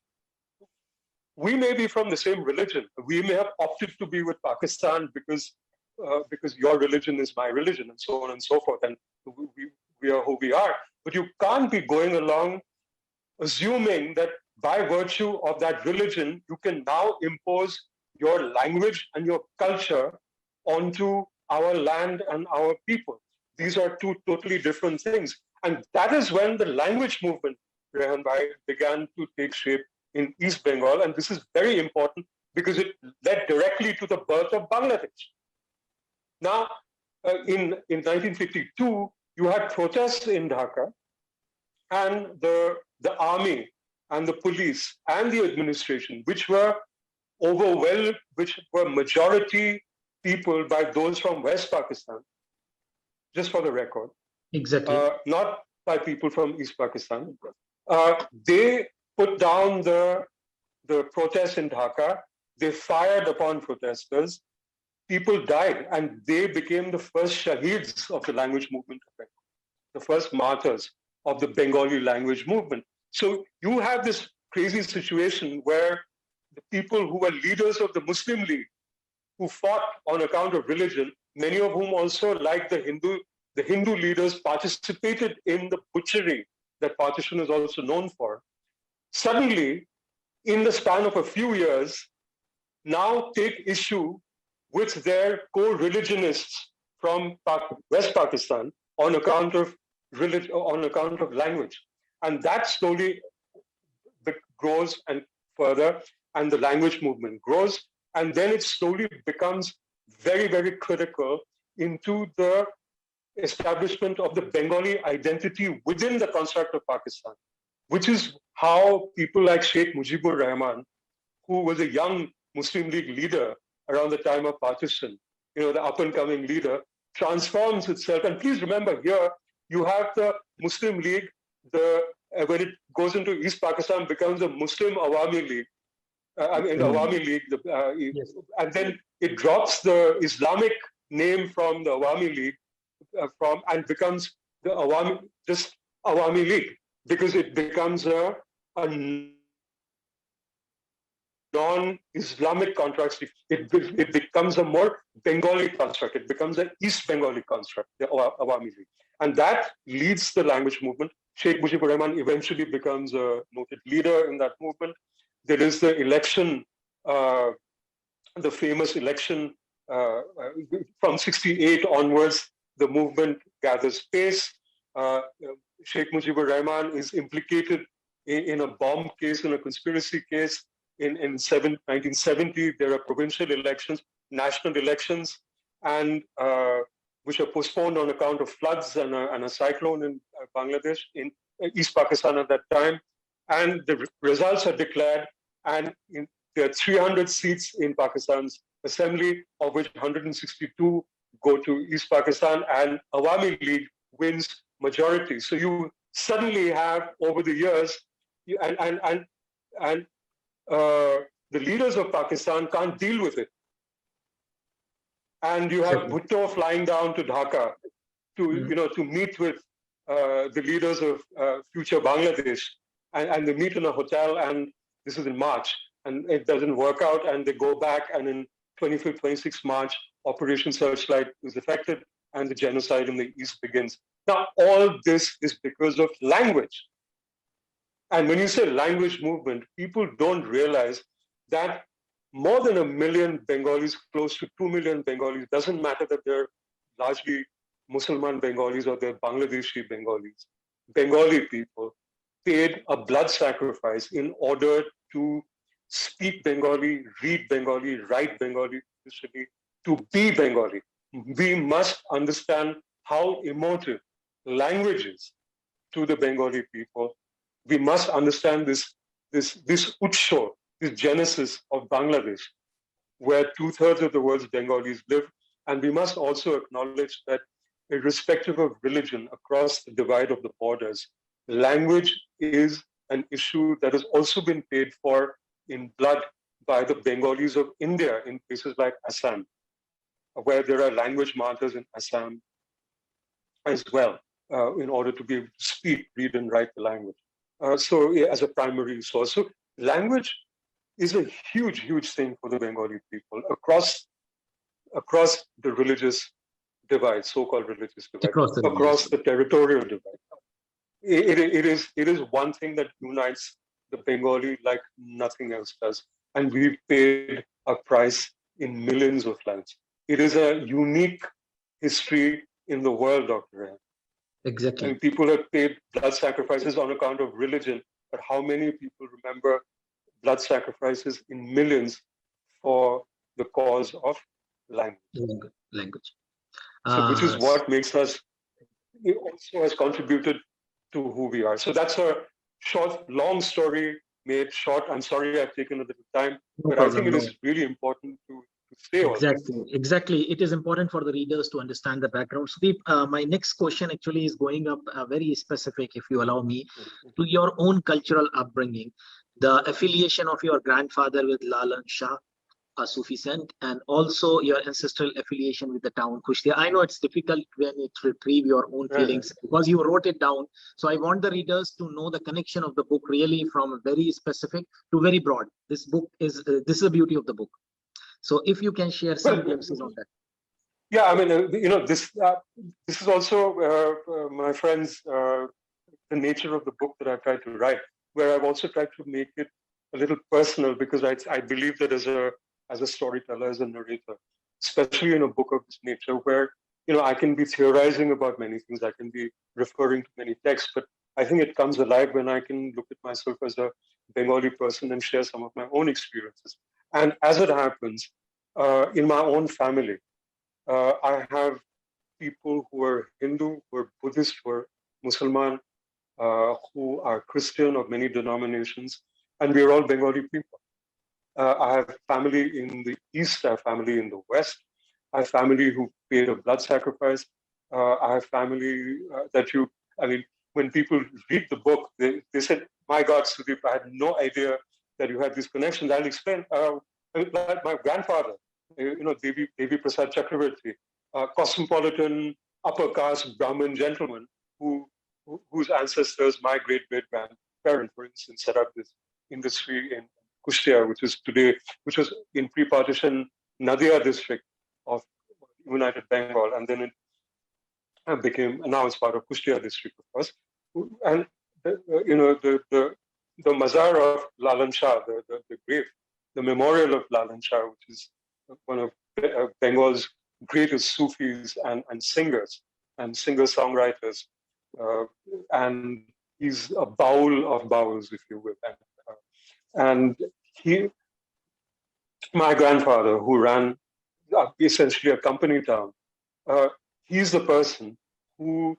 may be from the same religion. We may have opted to be with Pakistan because your religion is my religion, and so on and so forth, and we are who we are. But you can't be going along assuming that by virtue of that religion, you can now impose your language and your culture onto our land and our people. These are two totally different things. And that is when the language movement, Rehan Bhai, began to take shape in East Bengal. And this is very important because it led directly to the birth of Bangladesh. Now, in 1952, you had protests in Dhaka, and the army and the police and the administration, which were overwhelmed, which were majority people by those from West Pakistan, just for the record. Exactly. Not by people from East Pakistan. They put down the protests in Dhaka. They fired upon protesters. People died, and they became the first shaheeds of the language movement, the first martyrs of the Bengali language movement. So you have this crazy situation where the people who were leaders of the Muslim League, who fought on account of religion, many of whom also, like the Hindu leaders, participated in the butchery that partition is also known for, suddenly, in the span of a few years, now take issue with their co-religionists from West Pakistan on account of religion, on account of language. And that slowly grows and further, and the language movement grows. And then it slowly becomes very, very critical into the establishment of the Bengali identity within the construct of Pakistan, which is how people like Sheikh Mujibur Rahman, who was a young Muslim League leader around the time of partition, the up-and-coming leader, transforms itself. And please remember, here you have the Muslim League, when it goes into East Pakistan, becomes a Muslim Awami League. The Awami League, yes. And then it drops the Islamic name from the Awami League and becomes the Awami League, because it becomes a non-Islamic construct. It becomes a more Bengali construct. It becomes an East Bengali construct, the Awami League. And that leads the language movement. Sheikh Mujibur Rahman eventually becomes a noted leader in that movement. There is the election, the famous election from 68 onwards, the movement gathers pace. Sheikh Mujibur Rahman is implicated in a bomb case, in a conspiracy case. In 1970, there are provincial elections, national elections, and which are postponed on account of floods and a cyclone in Bangladesh, in East Pakistan at that time. And the results are declared, and there are 300 seats in Pakistan's assembly, of which 162 go to East Pakistan, and Awami League wins majority. So you suddenly have, over the years, the leaders of Pakistan can't deal with it. And you have Bhutto flying down to Dhaka to meet with the leaders of future Bangladesh, and they meet in a hotel, and this is in March, and it doesn't work out, and they go back, and in 25th, 26th March, Operation Searchlight is effected, and the genocide in the East begins. Now, all this is because of language. And when you say language movement, people don't realize that more than 1 million Bengalis, close to 2 million Bengalis, doesn't matter that they're largely Muslim Bengalis or they're Bangladeshi Bengalis, Bengali people, paid a blood sacrifice in order to speak Bengali, read Bengali, write Bengali, to be Bengali. We must understand how emotive language is to the Bengali people. We must understand this Utsho, this genesis of Bangladesh, where 2/3 of the world's Bengalis live. And we must also acknowledge that irrespective of religion, across the divide of the borders, language is an issue that has also been paid for in blood by the Bengalis of India in places like Assam, where there are language martyrs in Assam as well, in order to be able to speak, read, and write the language. As a primary source. So language is a huge, huge thing for the Bengali people across the religious divide, so-called religious divide, across the territorial divide. It is one thing that unites the Bengali like nothing else does. And we've paid a price in millions of lives. It is a unique history in the world, Dr. Ram. Exactly. And people have paid blood sacrifices on account of religion, but how many people remember blood sacrifices in millions for the cause of language? So, which is what makes us, it also has contributed to who we are. So that's a long story made short. I'm sorry I've taken a little time, but I think it is really important to stay on. Exactly. It is important for the readers to understand the background. Sudeep, my next question actually is going up very specific, if you allow me, to your own cultural upbringing, the affiliation of your grandfather with Lalan Shah, a Sufi saint, and also your ancestral affiliation with the town Kushtia. I know it's difficult when you retrieve your own feelings because you wrote it down. So I want the readers to know the connection of the book really from very specific to very broad. This book is, this is the beauty of the book. So if you can share some glimpses on that. Yeah, I mean, this is also, my friends, the nature of the book that I've tried to write, where I've also tried to make it a little personal, because I believe that as a storyteller, as a narrator, especially in a book of this nature, where I can be theorizing about many things, I can be referring to many texts, but I think it comes alive when I can look at myself as a Bengali person and share some of my own experiences. And as it happens, in my own family, I have people who are Hindu, who are Buddhist, who are Muslim, who are Christian of many denominations, and we're all Bengali people. I have family in the East, I have family in the West, I have family who paid a blood sacrifice. I have family when people read the book, they said, "My God, Sudeep, I had no idea that you had these connections." I'll explain. Like my grandfather, Devi Prasad Chakravarti, cosmopolitan, upper caste Brahmin gentleman whose ancestors, my great-great-grandparent, for instance, set up this industry in Kushtia, which was in pre-partition Nadia district of United Bengal, and then it became, now it's part of Kushtia district, of course. And the mazar of Lalan Shah, the grave, the memorial of Lalan Shah, which is one of Bengal's greatest Sufis and singers and singer-songwriters, and he's a bowl of bowls, if you will. And my grandfather, who ran essentially a company town, he's the person who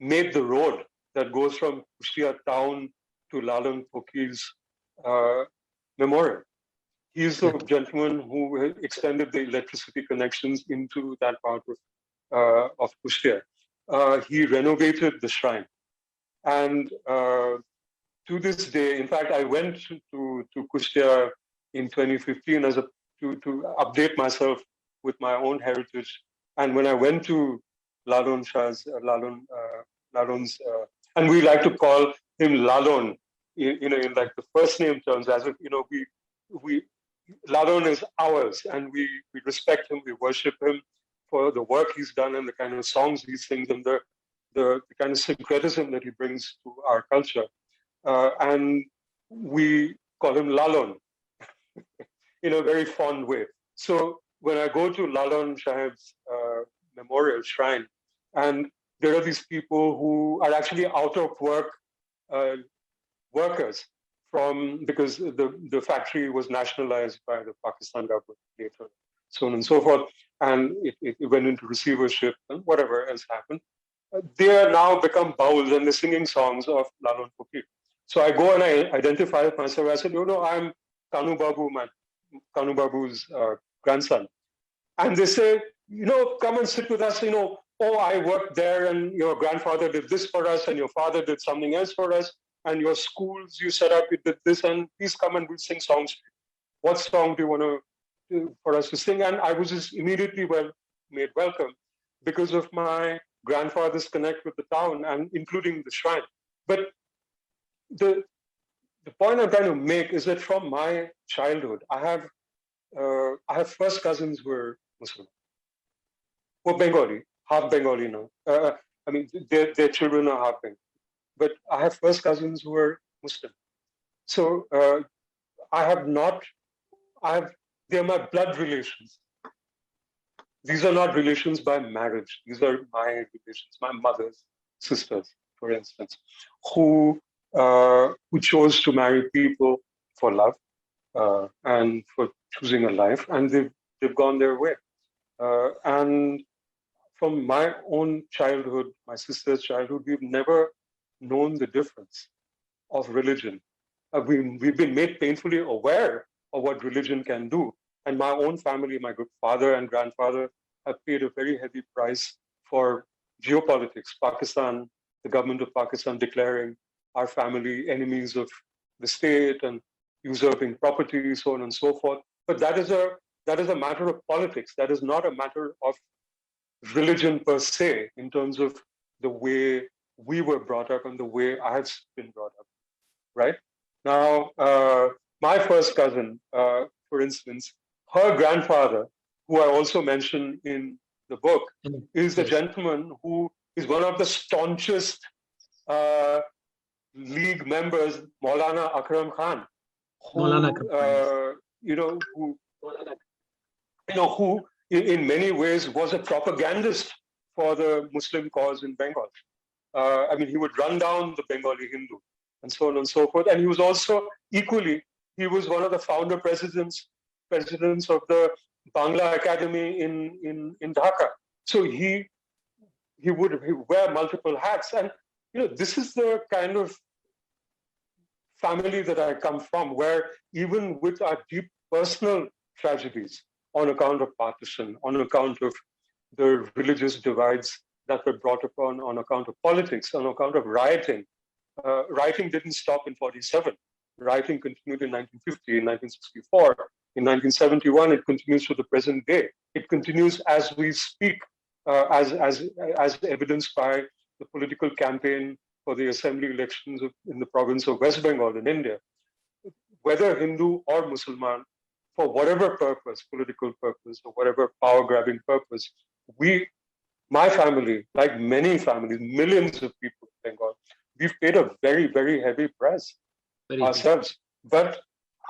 made the road that goes from Kushtia town to Lalan Phokir's memorial. He's the gentleman who extended the electricity connections into that part of Kushtia. He renovated the shrine. And to this day, in fact, I went to Kushtia in 2015 to update myself with my own heritage. And when I went to Lalon Shah's, Lalon's, and we like to call him Lalon, in like the first name terms, as if, Lalon is ours, and we respect him, we worship him for the work he's done and the kind of songs he sings and the kind of syncretism that he brings to our culture. And we call him Lalon in a very fond way. So when I go to Lalon Shah's memorial shrine, and there are these people who are actually out of work workers because the factory was nationalized by the Pakistan government later, so on and so forth, and it went into receivership and whatever else happened. They are now become bowls and they're singing songs of Lalon Fakir. So I go and I identify myself. I said, I'm Kanu Babu's grandson. And they say, come and sit with us. I worked there and your grandfather did this for us and your father did something else for us. And your schools you set up, you did this, and please come and we'll sing songs. What song do you want for us to sing? And I was just immediately made welcome because of my grandfather's connect with the town and including the shrine. But the point I'm trying to make is that from my childhood, I have first cousins who were Muslim, who are Bengali, half Bengali now. Their children are half Bengali. But I have first cousins who are Muslim. So they're my blood relations. These are not relations by marriage. These are my relations, my mother's sisters, for instance, who chose to marry people for love and for choosing a life, and they've gone their way. And from my own childhood, my sister's childhood, we've never known the difference of religion. We've been made painfully aware of what religion can do. And my own family, my father and grandfather, have paid a very heavy price for geopolitics. Pakistan, the government of Pakistan declaring our family enemies of the state and usurping property, so on and so forth. But that is a matter of politics. That is not a matter of religion per se, in terms of the way we were brought up and the way I've been brought up, right? Now, my first cousin, for instance, her grandfather, who I also mention in the book, is the gentleman who is one of the staunchest League members, Maulana Akram Khan, who in many ways was a propagandist for the Muslim cause in Bengal. He would run down the Bengali Hindu and so on and so forth. And he was also he was one of the founder presidents of the Bangla Academy in Dhaka. So he would wear multiple hats. And, this is the kind of family that I come from, where even with our deep personal tragedies on account of partition, on account of the religious divides that were brought upon on account of politics, on account of rioting. Rioting didn't stop in 1947. Rioting continued in 1950, in 1964. In 1971, it continues to the present day. It continues as we speak, as evidenced by the political campaign for the assembly elections in the province of West Bengal in India. Whether Hindu or Muslim, for whatever purpose, political purpose, or whatever power-grabbing purpose, my family, like many families, millions of people in Bengal, we've paid a very, very heavy price ourselves. But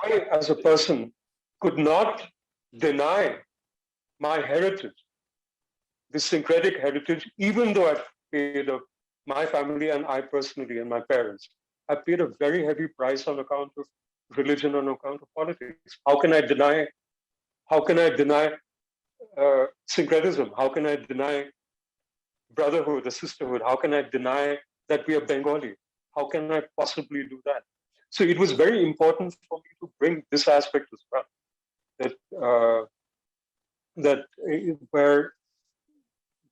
I, as a person, could not deny my heritage, this syncretic heritage, even though I've paid my family and I personally and my parents, I paid a very heavy price on account of religion, on account of politics. How can I deny syncretism? How can I deny brotherhood, a sisterhood? How can I deny that we are Bengali? How can I possibly do that? So it was very important for me to bring this aspect as well. That where,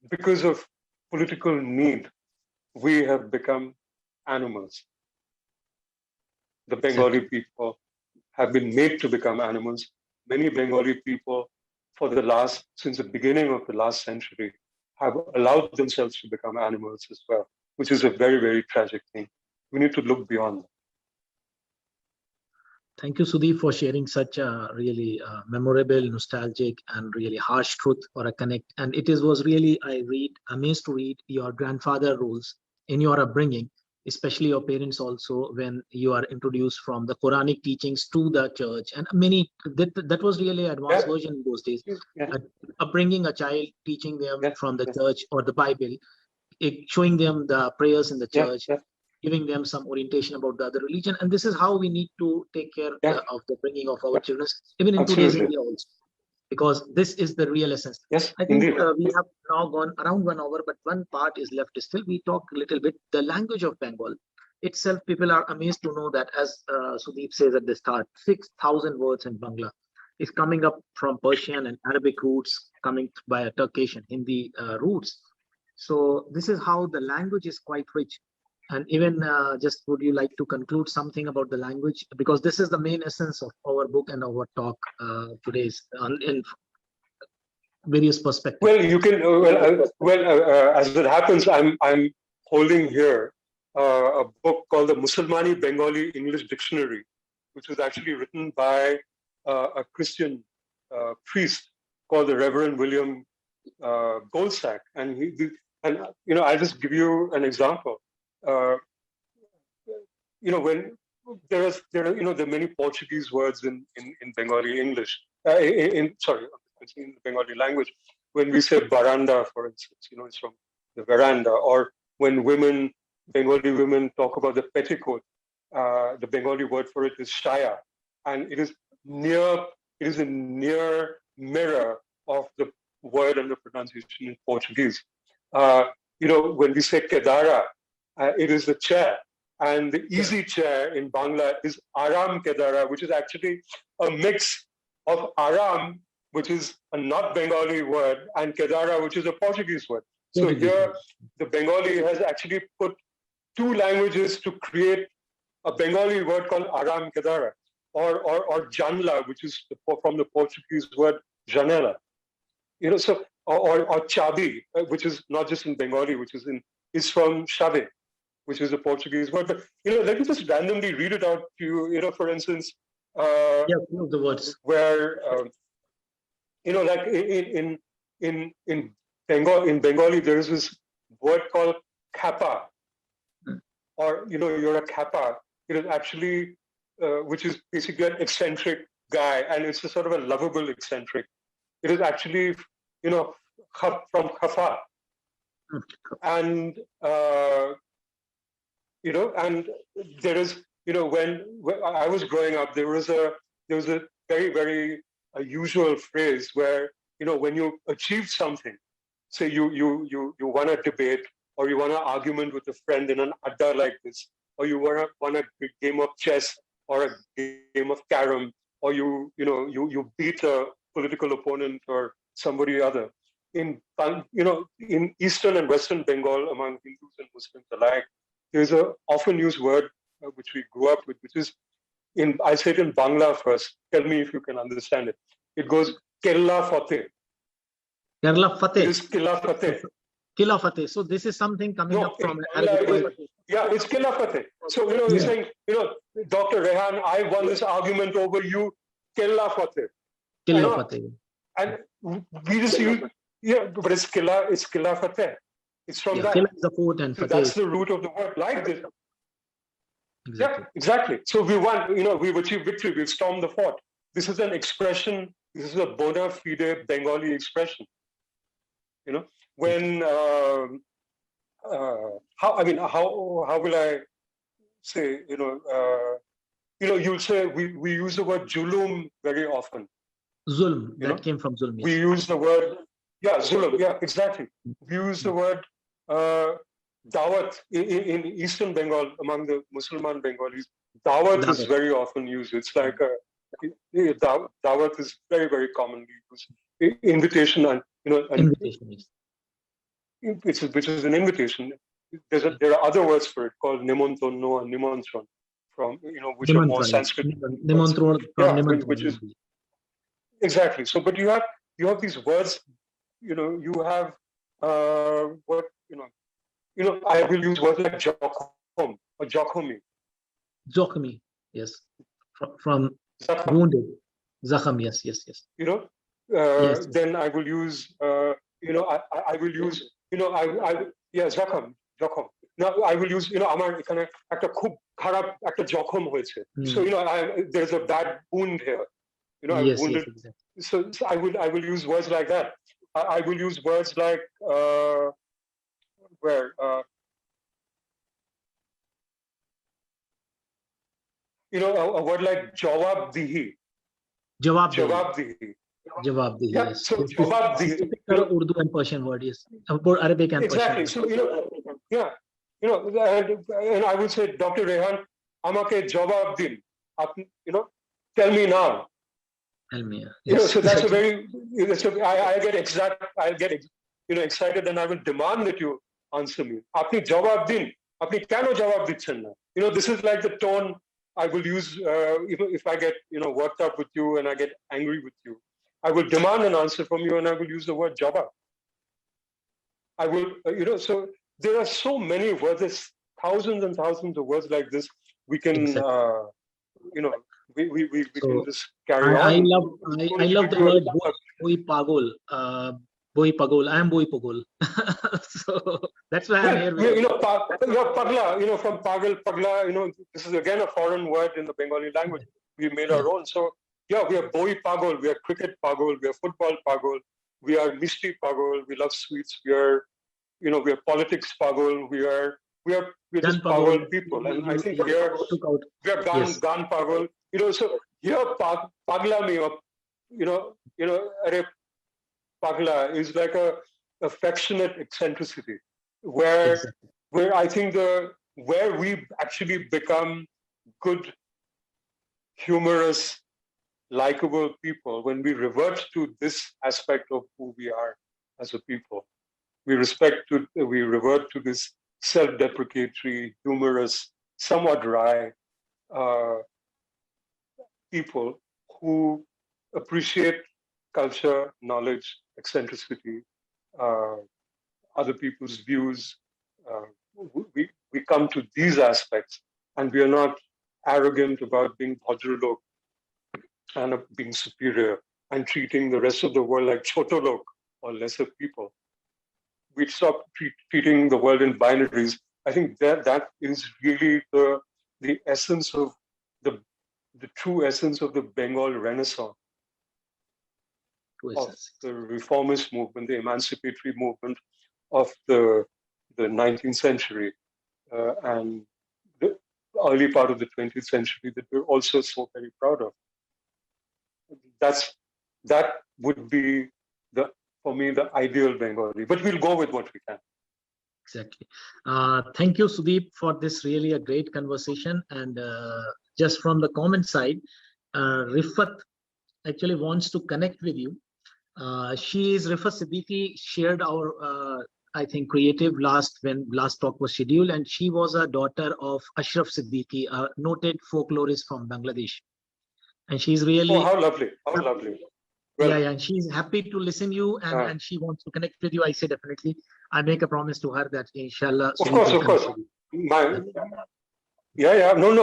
because of political need, we have become animals. The Bengali people have been made to become animals. Many Bengali people, since the beginning of the last century, have allowed themselves to become animals as well, which is a very, very tragic thing. We need to look beyond that. Thank you, Sudeep, for sharing such a really memorable, nostalgic, and really harsh truth or a connect. And was really, amazed to read your grandfather roles in your upbringing, especially your parents also, when you are introduced from the Quranic teachings to the church. And that was really an advanced version in those days. Upbringing a child, teaching them from the church or the Bible, showing them the prayers in the church. giving them some orientation about the other religion. And this is how we need to take care of the bringing of our children, even in today's India also, because this is the real essence. Yes, I think we have now gone around 1 hour, but one part is left still. We talk a little bit, the language of Bengal itself. People are amazed to know that, as Sudeep says at the start, 6,000 words in Bangla is coming up from Persian and Arabic roots, coming by Turkish and Hindi roots. So this is how the language is quite rich. And even just would you like to conclude something about the language? Because this is the main essence of our book and our talk today's in various perspectives. Well, you can, as it happens, I'm holding here a book called the Musalmani Bengali English Dictionary, which was actually written by a Christian priest called the Reverend William Goldsack. And I'll just give you an example. When there are many Portuguese words in Bengali English, in the Bengali language. When we say baranda, for instance, it's from the veranda. Or when Bengali women talk about the petticoat, the Bengali word for it is shaya, and it is a near mirror of the word and the pronunciation in Portuguese. When we say kedara, it is the chair. And the easy chair in Bangla is aram kedara, which is actually a mix of aram, which is a not Bengali word, and kedara, which is a Portuguese word. So here, the Bengali has actually put two languages to create a Bengali word called aram kedara, or janla, which is from the Portuguese word janela. Or chabi, which is not just in Bengali, which is from chave, which is a Portuguese word. But let me just randomly read it out to you. For instance, the words where like in Bengali, there is this word called kappa, or you're a kappa. It is actually which is basically an eccentric guy, and it's a sort of a lovable eccentric. It is actually from khafa, and and there is, when I was growing up, there was a very, very usual phrase where, when you achieve something, say you won a debate, or you won an argument with a friend in an adda like this, or you won a game of chess or a game of carom, or you beat a political opponent or somebody other. In Eastern and Western Bengal, among Hindus and Muslims alike, there's a often used word which we grew up with, which is I say it in Bangla first. Tell me if you can understand it. It goes Kella Fateh. Kerala Fateh. It is Kella Fateh. Killa Fateh. So this is something coming up from Arabic word. Yeah, it's Killa Fateh. So he's saying, Dr. Rehan, I won this argument over you. Kella Fateh. Killa Fateh. And we just use but it's Killa Fateh. It's from that. Killa is the fort, and Fateh. That's the root of the word, like this. Exactly. Yeah, exactly. So we won, we've achieved victory, we've stormed the fort. This is an expression, this is a bona fide Bengali expression. When, how will I say, you'll say, we use the word julum very often. Zulm, that came from Zulm. Yes. We use the word, zulum, exactly. We use the word dawat in Eastern Bengal, among the Muslim Bengalis. Dawat is very often used. It's like dawat is very, very commonly used. Invitation, and invitation, yes. Which is an invitation. There are other words for it called nimontono and nimantron, from which are more Sanskrit. Nimantron, which is exactly. So, but you have these words. You have what I will use words like jokhom or jokhomi. Jokhmi, yes, from wounded. Zakham, yes. Yes. Then I will use I will use jokhom. Now I will use আমার এখানে একটা খুব খারাপ একটা জখম হয়েছে. So there's a bad wound here. Yes, wounded. Yes, exactly. So I will use words like that. I will use words like a word like jawabdihi. Jawabdihi. Jawabdihi. Yeah. Yes. So jawabdihi. Typical Urdu and Persian word, yes. Arabic and exactly. Persian. So yeah. And I would say, Dr. Rehan, amake jawab din. Tell me now. Tell me. Yes. So that's I get excited and I will demand that you answer me. Apni jawab din. Apni kano jawab dicchen na? This is like the tone I will use if I get worked up with you and I get angry with you. I will demand an answer from you and I will use the word jawab. I will, so there are so many words, there's thousands and thousands of words like this. We can, exactly. We can just carry on. I love the word boi pagol. Boi pagol. I am boi pagol. So that's why I'm here. Pagla, from pagal, pagla, this is again a foreign word in the Bengali language. We made our own. So yeah, we are boi pagol, we are cricket pagol, we are football pagol, we are misti pagol, we love sweets, we are politics pagol, we are just pagol people. And I think we are gan pagol. So here pagla me, are pagla is like a affectionate eccentricity, where I think where we actually become good, humorous, likable people when we revert to this aspect of who we are as a people. We revert to this self-deprecatory, humorous, somewhat wry people who appreciate culture, knowledge, eccentricity, other people's views. We come to these aspects, and we are not arrogant about being bhadralok and being superior and treating the rest of the world like chotolok or lesser people. We stop treating the world in binaries. I think that is really the essence of the true essence of the Bengal Renaissance, of the reformist movement, the emancipatory movement of the 19th century and the early part of the 20th century that we're also so very proud of. That would be for me the ideal Bengali, but we'll go with what we can. Exactly. Thank you, Sudeep, for this really a great conversation. And just from the comment side, Rifat actually wants to connect with you. Rifat Siddiqui shared our, I think, creative when last talk was scheduled, and she was a daughter of Ashraf Siddiqui, a noted folklorist from Bangladesh. And she's really... Oh, how lovely, how lovely. Well, yeah, and she's happy to listen to you, and she wants to connect with you. I say definitely. I make a promise to her that inshallah. Of course. No,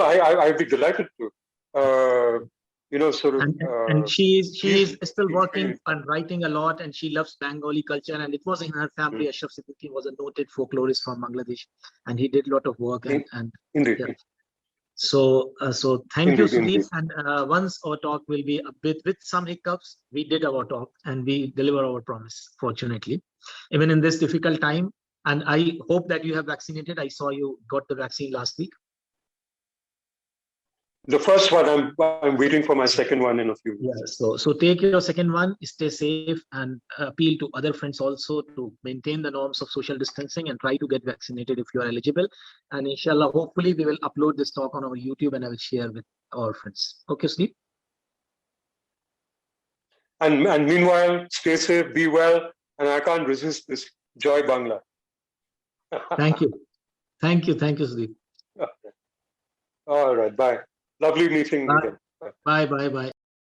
I'd be delighted to. And she's still working and writing a lot, and she loves Bengali culture. And it was in her family. Ashraf Siddiqui was a noted folklorist from Bangladesh, and he did a lot of work. Indeed. Yeah. So thank you, Sudeep. And once our talk will be a bit with some hiccups, we did our talk and we deliver our promise, fortunately, even in this difficult time. And I hope that you have vaccinated. I saw you got the vaccine last week. The first one, I'm waiting for my second one in a few weeks. Yeah, so take your second one, stay safe, and appeal to other friends also to maintain the norms of social distancing and try to get vaccinated if you are eligible. And inshallah, hopefully we will upload this talk on our YouTube and I will share with our friends. Okay, Sudeep? And meanwhile, stay safe, be well, and I can't resist this. Joy Bangla. Thank you, Sudeep. Okay. All right, bye. Lovely meeting again. Bye.